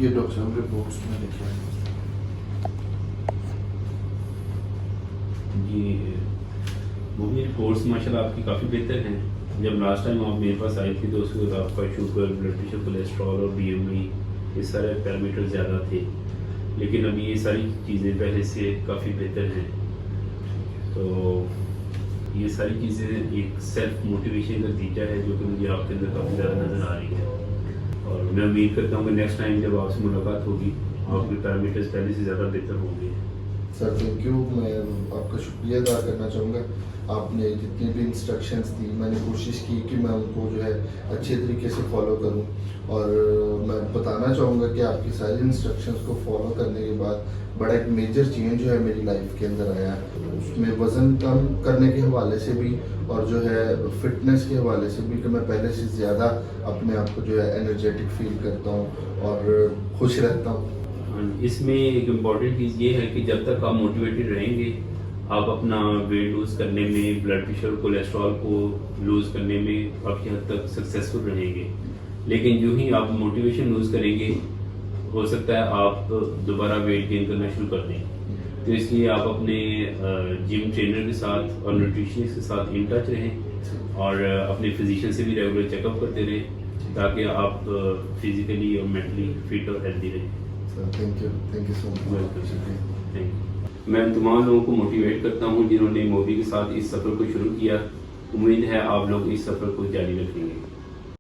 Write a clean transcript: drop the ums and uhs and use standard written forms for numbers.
یہ ڈاکٹر صاحب رپورٹس میں لکھا ہے. جی مووی رپورٹس ماشاء اللہ آپ کی کافی بہتر ہیں. جب لاسٹ ٹائم آپ میرے پاس آئی تھی تو اس وقت آپ کا شوگر، بلڈ پریشر، کولیسٹرول اور BMI یہ سارے پیرامیٹر زیادہ تھے، لیکن ابھی یہ ساری چیزیں پہلے سے کافی بہتر ہیں. تو یہ ساری چیزیں ایک سیلف موٹیویشن کا نتیجہ ہے جو کہ مجھے آپ کے اندر کافی زیادہ نظر آ رہی ہے. اور میں امید کرتا ہوں کہ نیکسٹ ٹائم جب آپ سے ملاقات ہوگی آپ کے پیرامیٹرز پہلے سے زیادہ بہتر ہوں گے. Sir thank you. میں آپ کا شکریہ ادا کرنا چاہوں گا. آپ نے جتنی بھی انسٹرکشنز دی میں نے کوشش کی کہ میں ان کو جو ہے اچھے طریقے سے فالو کروں، اور میں بتانا چاہوں گا کہ آپ کی ساری انسٹرکشنز کو فالو کرنے کے بعد بڑا ایک میجر چینج جو ہے میری لائف کے اندر آیا. اس میں وزن کم کرنے کے حوالے سے بھی اور جو ہے فٹنس کے حوالے سے بھی کہ میں پہلے سے زیادہ اپنے آپ کو جو ہے انرجیٹک فیل کرتا ہوں اور خوش رہتا ہوں. اس میں ایک امپورٹنٹ چیز یہ ہے کہ جب تک آپ موٹیویٹڈ رہیں گے آپ اپنا ویٹ لوز کرنے میں، بلڈ پریشر، کولیسٹرول کو لوز کرنے میں کافی حد تک سکسیزفل رہیں گے. لیکن جو ہی آپ موٹیویشن لوز کریں گے ہو سکتا ہے آپ دوبارہ ویٹ گین کرنا شروع کر دیں. تو اس لیے آپ اپنے جم ٹرینر کے ساتھ اور نیوٹریشنسٹ کے ساتھ ان ٹچ رہیں اور اپنے فزیشین سے بھی ریگولر چیک اپ کرتے رہیں تاکہ آپ فزیکلی اور مینٹلی فٹ اور ہیلدی رہیں. تھینک یو سو مچ. میں تمام لوگوں کو موٹیویٹ کرتا ہوں جنہوں نے مووی کے ساتھ اس سفر کو شروع کیا. امید ہے آپ لوگ اس سفر کو جاری رکھیں گے.